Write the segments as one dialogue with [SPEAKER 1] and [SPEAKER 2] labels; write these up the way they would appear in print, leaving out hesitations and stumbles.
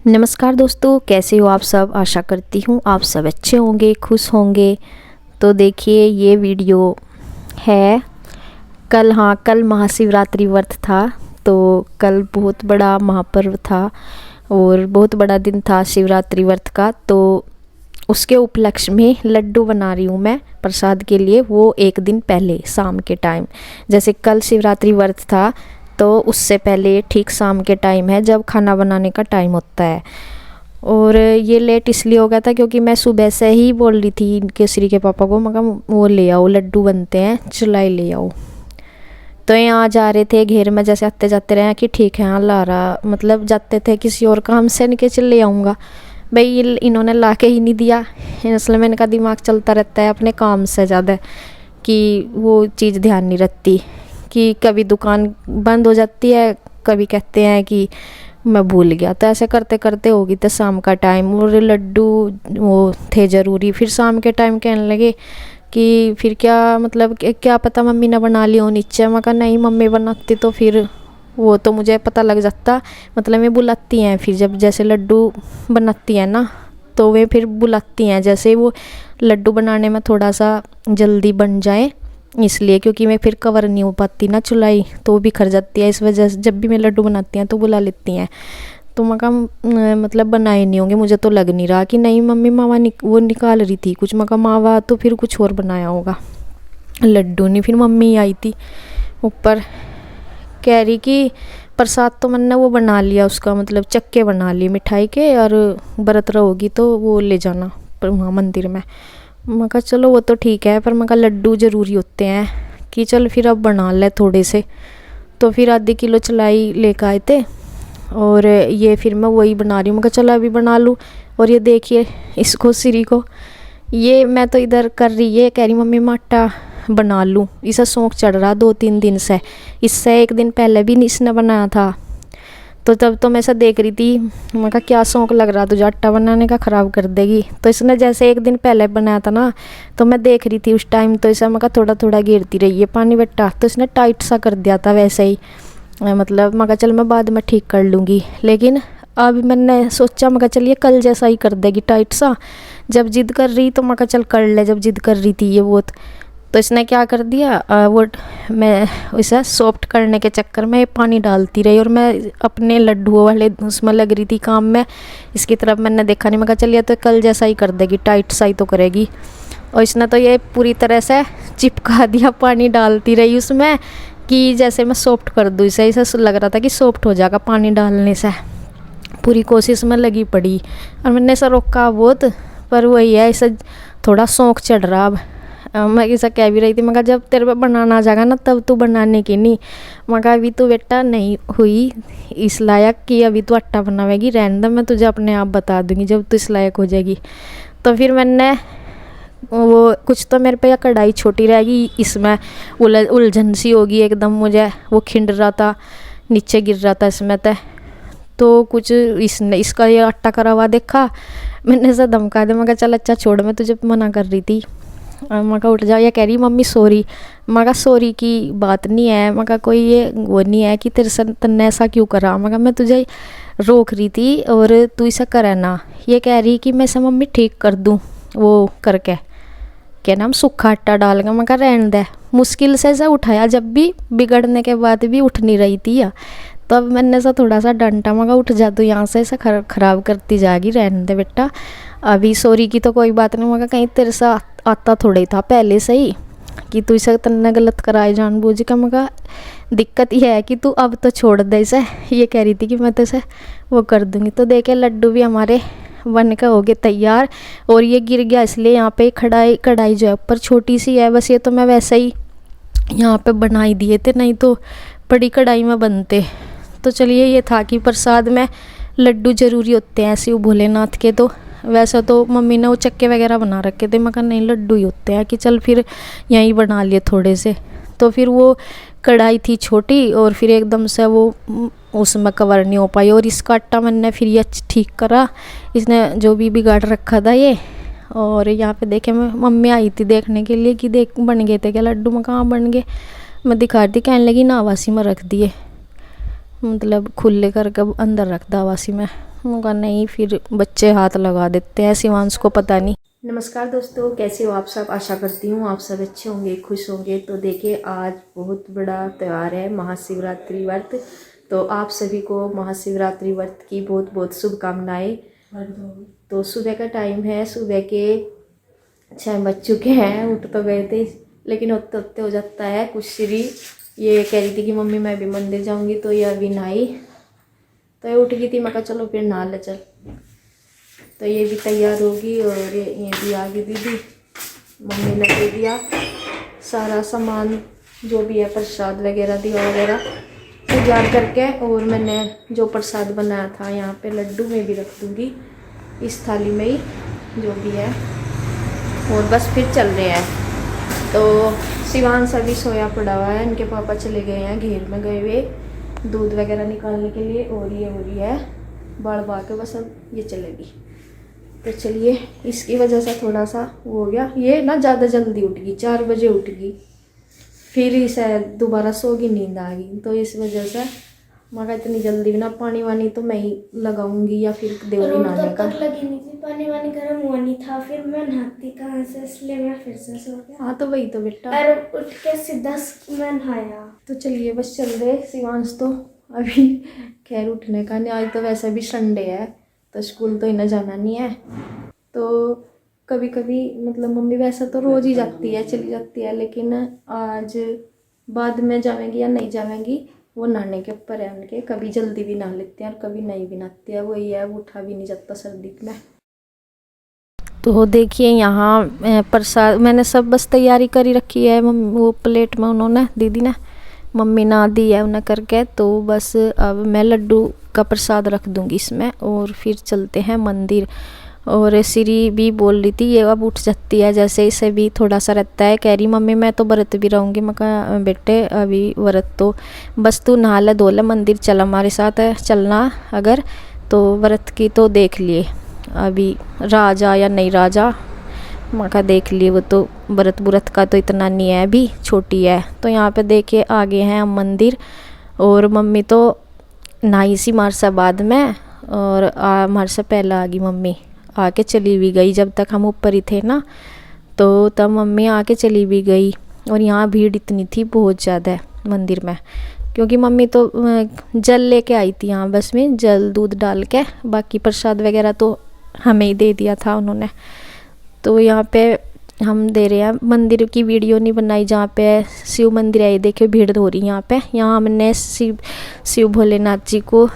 [SPEAKER 1] नमस्कार दोस्तों, कैसे हो आप सब। आशा करती हूँ आप सब अच्छे होंगे, खुश होंगे। तो देखिए ये वीडियो है कल महाशिवरात्रि व्रत था। तो कल बहुत बड़ा महापर्व था और बहुत बड़ा दिन था शिवरात्रि व्रत का। तो उसके उपलक्ष्य में लड्डू बना रही हूँ मैं प्रसाद के लिए। वो एक दिन पहले शाम के टाइम, जैसे कल शिवरात्रि व्रत था तो उससे पहले ठीक शाम के टाइम है जब खाना बनाने का टाइम होता है। और ये लेट इसलिए हो गया था क्योंकि मैं सुबह से ही बोल रही थी केसरी के पापा को, मैं कहा वो ले आओ लड्डू बनते हैं, चुलाई ले आओ। तो यहाँ जा रहे थे घेर में, जैसे आते जाते रहे कि ठीक है हाँ ला रहा, मतलब जाते थे किसी और काम से नहीं कि चल ले आऊँगा। भाई इन्होंने ला के ही नहीं दिया, इसलिए मैंने का दिमाग चलता रहता है अपने काम से ज़्यादा, कि वो चीज़ ध्यान नहीं रखती कि कभी दुकान बंद हो जाती है, कभी कहते हैं कि मैं भूल गया। तो ऐसे करते करते होगी तो शाम का टाइम, और लड्डू वो थे ज़रूरी। फिर शाम के टाइम कहने लगे कि फिर क्या मतलब क्या पता मम्मी ने बना लिया हो नीचे। मैं कहा नहीं मम्मी बनाती तो फिर वो तो मुझे पता लग जाता, मतलब मैं बुलाती हैं फिर जब जैसे लड्डू बनाती हैं ना तो वे फिर बुलाती हैं, जैसे वो लड्डू बनाने में थोड़ा सा जल्दी बन जाए इसलिए, क्योंकि मैं फिर कवर नहीं हो पाती ना चुलाई, तो वो बिखर जाती है। इस वजह से जब भी मैं लड्डू बनाती हैं तो बुला लेती हैं। तो मैं कहा मतलब बनाए नहीं होंगे, मुझे तो लग नहीं रहा कि नहीं मम्मी मावा वो निकाल रही थी कुछ। मैं कहा मावा तो फिर कुछ और बनाया होगा, लड्डू नहीं। फिर मम्मी आई थी ऊपर, कह रही कि प्रसाद तो मैंने वो बना लिया, उसका मतलब चक्के बना लिए मिठाई के, और व्रत रहोगी तो वो ले जाना वहाँ मंदिर में। मैं कहा चलो वो तो ठीक है, पर मैं कहा लड्डू ज़रूरी होते हैं कि चल फिर अब बना ले थोड़े से। तो फिर आधे किलो चलाई लेकर आए थे और ये फिर मैं वही बना रही हूँ। मैं कहा चलो अभी बना लूँ। और ये देखिए इसको सिरी को, ये मैं तो इधर कर रही है, कह रही मम्मी मैं आटा बना लूँ। इसे शौक चढ़ रहा 2-3 दिन से, इससे एक दिन पहले भी इसने बनाया था। तो तब तो मैं ऐसा देख रही थी, मैं कहा क्या शौक लग रहा तुझे आटा बनाने का, ख़राब कर देगी। तो इसने जैसे एक दिन पहले बनाया था ना, तो मैं देख रही थी उस टाइम, तो इसे मैं कहा थोड़ा थोड़ा गिरती रही है पानी बेटा। तो इसने टाइट सा कर दिया था वैसे ही, मतलब मैं कहा चल मैं बाद में ठीक कर लूँगी। लेकिन अब मैंने सोचा, मैं कहा चलिए कल जैसा ही कर देगी टाइट सा। जब जिद कर रही तो मैं कहा चल कर ले, जब जिद कर रही थी ये बहुत। तो इसने क्या कर दिया, वो मैं इसे सॉफ्ट करने के चक्कर में पानी डालती रही, और मैं अपने लड्डुओं वाले उसमें लग रही थी काम में। इसकी तरफ मैंने देखा नहीं, मैं कहा चलिए तो कल जैसा ही कर देगी, टाइट सा ही तो करेगी। और इसने तो ये पूरी तरह से चिपका दिया, पानी डालती रही उसमें कि जैसे मैं सॉफ्ट कर दूँ इसे। इसे लग रहा था कि सॉफ्ट हो जाएगा पानी डालने से, पूरी कोशिश में लगी पड़ी। और मैंने इसे रोका बहुत, पर वही है इसे थोड़ा शौक चढ़ रहा। अब मैं ऐसा कह भी रही थी, मैं कहा जब तेरे पे बनाना आ जाएगा ना तब तू बनाने की नहीं। मैं कहा अभी तू बेटा नहीं हुई इस लायक कि अभी तू आटा बनावेगी, रहने दे, मैं तुझे अपने आप बता दूंगी जब तू इस लायक हो जाएगी। तो फिर मैंने वो कुछ तो मेरे पे या कढ़ाई छोटी रहेगी, इसमें उलझन सी होगी एकदम, मुझे वो खिंड रहा था, नीचे गिर रहा था इसमें तय। तो कुछ इसका ये आटा करा हुआ देखा, मैंने ऐसा धमका दिया। मैं कहा चल अच्छा छोड़, मैं तुझे मना कर रही थी। मैं कहा उठ जाओ। या कह रही मम्मी सॉरी। मैं कहा सॉरी की बात नहीं है, मैं कहा कोई ये वो नहीं है कि तेरे से तन्ने ऐसा क्यों करा। मैं कहा मैं तुझे रोक रही थी और तू ऐसा करे ना। ये कह रही कि मैं इसे मम्मी ठीक कर दूँ वो करके, क्या नाम सूखा आटा डाल के। मैं कहा रहने दे। मुश्किल से ऐसा उठाया, जब भी बिगड़ने के बाद भी उठ नहीं रही थी या, तब मैंने ऐसा थोड़ा सा डंटा। मैं कहा उठ जा तू यहाँ से, ऐसा ख़राब करती जाएगी, रहने दे बेटा। अभी सॉरी की तो कोई बात नहीं। मैं कहा कहीं तेरे से आता थोड़ा ही था पहले से ही कि तू इसे तन्ने गलत कराए जानबूझ के। मैं कहा दिक्कत यह है कि तू अब तो छोड़ दे इसे। ये कह रही थी कि मैं तो इसे वो कर दूँगी। तो देखे लड्डू भी हमारे बन के हो गए तैयार। और ये गिर गया इसलिए यहाँ पे कढ़ाई जो है ऊपर छोटी सी है, बस ये तो मैं वैसे ही यहाँ पे बनाई दिए थे, नहीं तो बड़ी कढ़ाई में बनते। तो चलिए ये था कि प्रसाद में लड्डू ज़रूरी होते हैं ऐसे भोलेनाथ के। तो वैसे तो मम्मी ने वो चक्के वगैरह बना रखे थे, मैं कहा नहीं लड्डू ही होते हैं कि चल फिर यहीं बना लिए थोड़े से। तो फिर वो कढ़ाई थी छोटी और फिर एकदम से वो उसमें कवर नहीं हो पाई। और इसका आटा मैंने फिर ये ठीक करा, इसने जो भी बिगाड़ रखा था ये। और यहाँ पे देखे मैं मम्मी आई थी देखने के लिए कि देख बन गए थे क्या लड्डू। मैं कहाँ बन गए, मैं दिखा रही थी, कहने लगी नावासी में रख दिए, मतलब खुले करके अंदर रख दा वासी में। उनका नहीं, फिर बच्चे हाथ लगा देते हैं, शिवांश को पता नहीं। नमस्कार दोस्तों, कैसे हो आप सब। आशा करती हूँ आप सब अच्छे होंगे, खुश होंगे। तो देखिए आज बहुत बड़ा त्यौहार है, महाशिवरात्रि व्रत। तो आप सभी को महाशिवरात्रि व्रत की बहुत बहुत शुभकामनाएं। तो सुबह का टाइम है, सुबह के 6 बज चुके हैं। उठ तो गए थे लेकिन उठते उठते हो जाता है कुछ। श्री ये कह रही थी कि मम्मी मैं भी मंदिर जाऊंगी, तो ये अभी नहाई, तो ये उठ गई थी। मैं कहा चलो फिर नहा ले चल। तो ये भी तैयार होगी और ये भी आ गई दीदी। मम्मी ने दे दिया सारा सामान जो भी है, प्रसाद वगैरह दिया वगैरह तैयार करके। और मैंने जो प्रसाद बनाया था यहाँ पे लड्डू में भी रख दूँगी इस थाली में ही, जो भी है। और बस फिर चल रहे हैं। तो शिवांश अभी सोया पड़ा हुआ है, इनके पापा चले गए हैं घेर में गए हुए दूध वगैरह निकालने के लिए। और ये हो रही है बाढ़ बा के, बस अब ये चलेगी। तो चलिए, इसकी वजह से थोड़ा सा वो हो गया। ये ना ज़्यादा जल्दी उठ गई, 4 बजे उठ गई, फिर इसे दोबारा सो गई, नींद आ गई। तो इस वजह से मैं इतनी जल्दी ना पानी वानी तो मैं ही लगाऊंगी या फिर देवरी नहाने का।
[SPEAKER 2] लगी नहीं थी, पानी वानी गर्म हुआ नहीं था, फिर मैं नहाती कहाँ से, इसलिए मैं फिर से सो गया।
[SPEAKER 1] हाँ तो वही तो बेटा,
[SPEAKER 2] और उठ के सीधा मैं नहाया।
[SPEAKER 1] तो चलिए बस चल रहे। शिवांश तो अभी खैर उठने का नहीं, आज तो वैसे भी संडे है तो स्कूल तो इन्हें जाना नहीं है। तो कभी कभी मतलब मम्मी वैसे तो रोज़ ही जाती है, चली जाती है, लेकिन आज बाद में जाएंगी या नहीं जाएंगी वो नहाने के ऊपर है उनके। कभी जल्दी भी नहा लेते हैं और कभी नहीं भी नहाती है, वही है, वो उठा भी नहीं जाता सर्दी में। तो देखिए यहाँ प्रसाद मैंने सब बस तैयारी करी रखी है। वो प्लेट में उन्होंने दीदी ने मम्मी ना दी है उन्हें करके। तो बस अब मैं लड्डू का प्रसाद रख दूंगी इसमें और फिर चलते हैं मंदिर। और श्री भी बोल रही थी, ये अब उठ जाती है जैसे, इसे भी थोड़ा सा रहता है। कह रही मम्मी मैं तो व्रत भी रहूँगी। मैं कहा बेटे अभी व्रत तो बस तू नहा ले धो ले, मंदिर चल हमारे साथ है, चलना अगर तो व्रत की तो देख लिए अभी राजा या नहीं राजा। माँ का देख लिए, वो तो व्रत का तो इतना नहीं है, अभी छोटी है। तो यहाँ पे देखिए आगे हैं हम मंदिर। और मम्मी तो नहाई सी मार से बाद में, और मार से पहले आ गई मम्मी, आके चली भी गई। जब तक हम ऊपर ही थे ना तो तब मम्मी आके चली भी गई। और यहाँ भीड़ इतनी थी बहुत ज़्यादा मंदिर में, क्योंकि मम्मी तो जल लेके आई थी यहाँ बस में, जल दूध डाल के। बाकी प्रसाद वगैरह तो हमें ही दे दिया था उन्होंने। तो यहाँ पे हम दे रहे हैं, मंदिर की वीडियो नहीं बनाई जहाँ पे शिव मंदिर है। देखिए भीड़ हो रही यहाँ पे। यहाँ हमने शिव भोलेनाथ जी को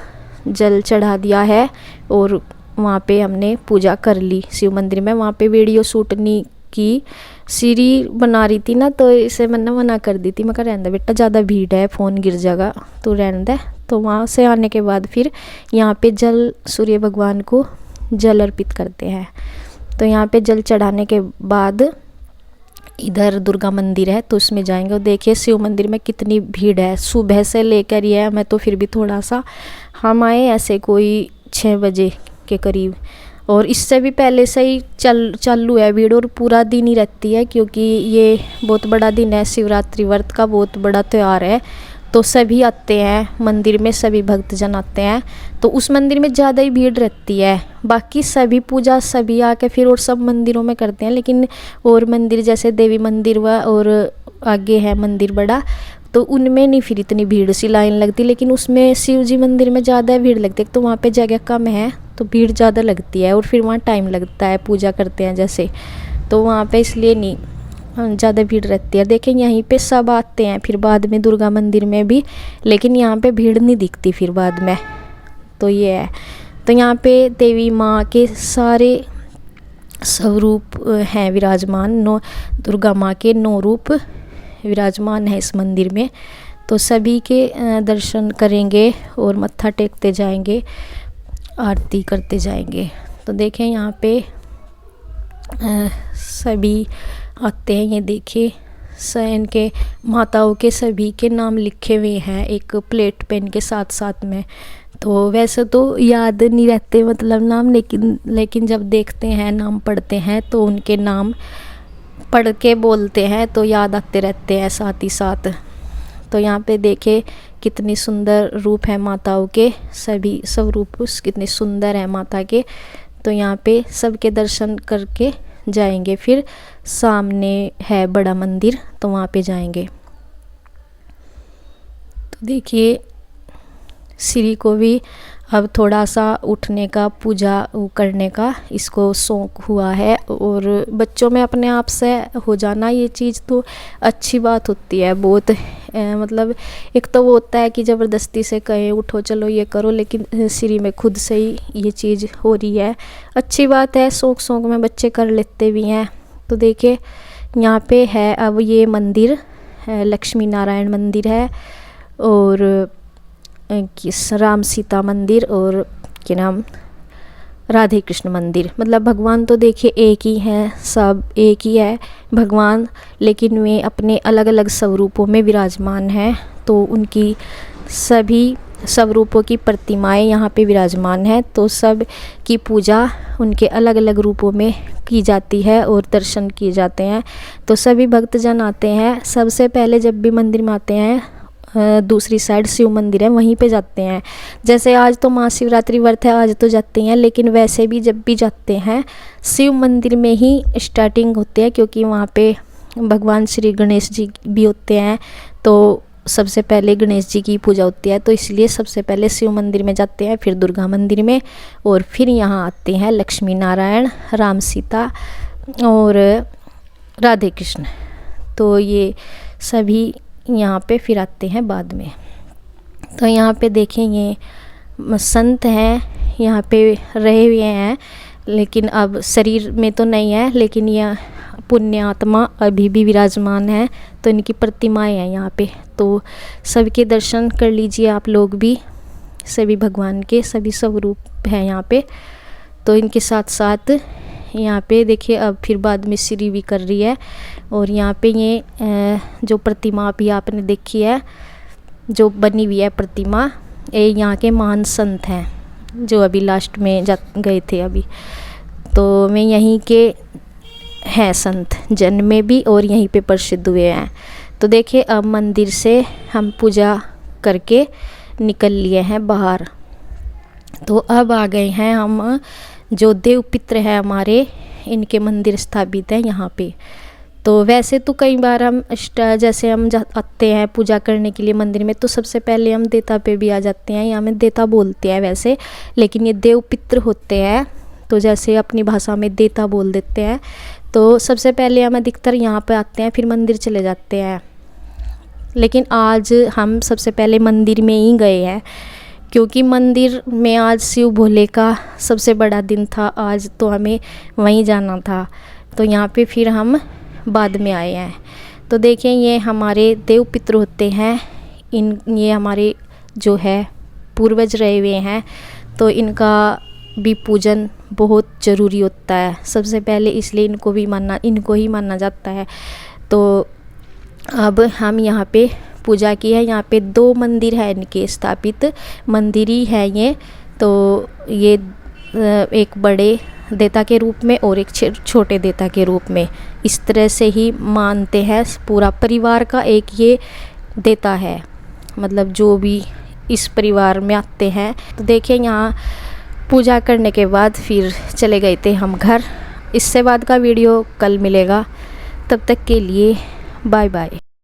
[SPEAKER 1] जल चढ़ा दिया है और वहाँ पे हमने पूजा कर ली शिव मंदिर में। वहाँ पे वीडियो शूट नहीं की, सीरी बना रही थी ना, तो इसे मैंने मना कर दी थी। मैं कहा रहने दे बेटा, ज़्यादा भीड़ है, फ़ोन गिर जाएगा, तो रहने दे। तो वहाँ से आने के बाद फिर यहाँ पे जल सूर्य भगवान को जल अर्पित करते हैं। तो यहाँ पे जल चढ़ाने के बाद इधर दुर्गा मंदिर है तो उसमें जाएंगे। और देखिए शिव मंदिर में कितनी भीड़ है, सुबह से लेकर ये है। मैं तो फिर भी थोड़ा सा, हम आए ऐसे कोई 6 बजे के करीब, और इससे भी पहले से ही चालू है भीड़। और पूरा दिन ही रहती है, क्योंकि ये बहुत बड़ा दिन है, शिवरात्रि व्रत का बहुत बड़ा त्यौहार है। तो सभी आते हैं मंदिर में, सभी भक्तजन आते हैं। तो उस मंदिर में ज़्यादा ही भीड़ रहती है। बाकी सभी पूजा सभी आके फिर और सब मंदिरों में करते हैं, लेकिन और मंदिर जैसे देवी मंदिर हुआ और आगे है मंदिर बड़ा, तो उनमें नहीं फिर इतनी भीड़ सी लाइन लगती। लेकिन उसमें शिव जी मंदिर में ज़्यादा भीड़ लगती है, तो वहाँ पे जगह कम है तो भीड़ ज़्यादा लगती है, और फिर वहाँ टाइम लगता है पूजा करते हैं जैसे, तो वहाँ पे इसलिए नहीं ज़्यादा भीड़ रहती है। देखें यहीं पे सब आते हैं फिर बाद में दुर्गा मंदिर में भी, लेकिन यहाँ पे भीड़ नहीं दिखती फिर बाद में। तो ये है। तो यहाँ पे देवी माँ के सारे स्वरूप हैं विराजमान, 9 दुर्गा माँ के 9 रूप विराजमान है इस मंदिर में। तो सभी के दर्शन करेंगे और मत्था टेकते जाएंगे, आरती करते जाएंगे। तो देखें यहाँ पे सभी आते हैं। ये देखिए सैन के माताओं के सभी के नाम लिखे हुए हैं एक प्लेट पेन के साथ साथ में। तो वैसे तो याद नहीं रहते मतलब नाम, लेकिन जब देखते हैं नाम पढ़ते हैं तो उनके नाम पढ़ के बोलते हैं तो याद आते रहते हैं साथ ही साथ। तो यहाँ पे देखे कितनी सुंदर रूप है माताओं के, सब रूप कितने सुंदर हैं माता के। तो यहाँ पे सबके दर्शन करके जाएंगे, फिर सामने है बड़ा मंदिर तो वहाँ पे जाएंगे। तो देखिए श्री को भी अब थोड़ा सा उठने का, पूजा करने का इसको शौक़ हुआ है। और बच्चों में अपने आप से हो जाना ये चीज़ तो अच्छी बात होती है बहुत। मतलब एक तो वो होता है कि ज़बरदस्ती से कहें उठो चलो ये करो, लेकिन श्री में खुद से ही ये चीज़ हो रही है, अच्छी बात है। शौक़ में बच्चे कर लेते भी हैं। तो देखिए यहाँ पे है अब ये मंदिर लक्ष्मी नारायण मंदिर है, और राम सीता मंदिर, और क्या नाम राधे कृष्ण मंदिर। मतलब भगवान तो देखिए एक ही हैं, सब एक ही है भगवान, लेकिन वे अपने अलग अलग स्वरूपों में विराजमान हैं। तो उनकी सभी स्वरूपों की प्रतिमाएं यहाँ पे विराजमान हैं। तो सब की पूजा उनके अलग अलग रूपों में की जाती है और दर्शन किए जाते हैं। तो सभी भक्तजन आते हैं। सबसे पहले जब भी मंदिर में आते हैं, दूसरी साइड शिव मंदिर है वहीं पे जाते हैं। जैसे आज तो महाशिवरात्रि व्रत है, आज तो जाते हैं, लेकिन वैसे भी जब भी जाते हैं शिव मंदिर में ही स्टार्टिंग होती है, क्योंकि वहाँ पे भगवान श्री गणेश जी भी होते हैं। तो सबसे पहले गणेश जी की पूजा होती है, तो इसलिए सबसे पहले शिव मंदिर में जाते हैं, फिर दुर्गा मंदिर में, और फिर यहाँ आते हैं लक्ष्मी नारायण, राम सीता और राधे कृष्ण। तो ये सभी यहाँ पे फिर आते हैं बाद में। तो यहाँ पे देखें ये संत हैं यहाँ पे रहे हुए हैं, लेकिन अब शरीर में तो नहीं है, लेकिन यह पुण्य आत्मा अभी भी विराजमान है। तो इनकी प्रतिमाएं हैं यहाँ पे। तो सबके दर्शन कर लीजिए आप लोग भी, सभी भगवान के सभी स्वरूप हैं यहाँ पे। तो इनके साथ साथ यहाँ पे देखिए अब फिर बाद में श्री भी कर रही है। और यहाँ पे ये जो प्रतिमा भी आपने देखी है, जो बनी हुई है प्रतिमा, ये यहाँ के महान संत हैं जो अभी लास्ट में गए थे अभी। तो मैं यहीं के हैं संत, जन्म में भी और यहीं पे प्रसिद्ध हुए हैं। तो देखिए अब मंदिर से हम पूजा करके निकल लिए हैं बाहर। तो अब आ गए हैं हम, जो देव पित्र है हमारे, इनके मंदिर स्थापित है यहाँ पे। तो वैसे तो कई बार हम जैसे हम आते हैं पूजा करने के लिए मंदिर में, तो सबसे पहले हम देवता पे भी आ जाते हैं, यहाँ में देवता बोलते हैं वैसे, लेकिन ये देव पित्र होते हैं। तो जैसे अपनी भाषा में देवता बोल देते हैं। तो सबसे पहले हम अधिकतर यहाँ पे आते हैं, फिर मंदिर चले जाते हैं। लेकिन आज हम सबसे पहले मंदिर में ही गए हैं, क्योंकि मंदिर में आज शिव भोले का सबसे बड़ा दिन था, आज तो हमें वहीं जाना था। तो यहाँ पे फिर हम बाद में आए हैं। तो देखें ये हमारे देव पित्र होते हैं, ये हमारे जो है पूर्वज रहे हुए हैं। तो इनका भी पूजन बहुत ज़रूरी होता है सबसे पहले, इसलिए इनको ही माना जाता है। तो अब हम यहाँ पे पूजा की है। यहाँ पे 2 मंदिर है इनके स्थापित, मंदिर ही है ये। तो ये एक बड़े देवता के रूप में और एक छोटे देवता के रूप में, इस तरह से ही मानते हैं। पूरा परिवार का एक ये देवता है, मतलब जो भी इस परिवार में आते हैं। तो देखिए यहाँ पूजा करने के बाद फिर चले गए थे हम घर। इससे बाद का वीडियो कल मिलेगा, तब तक के लिए बाय बाय।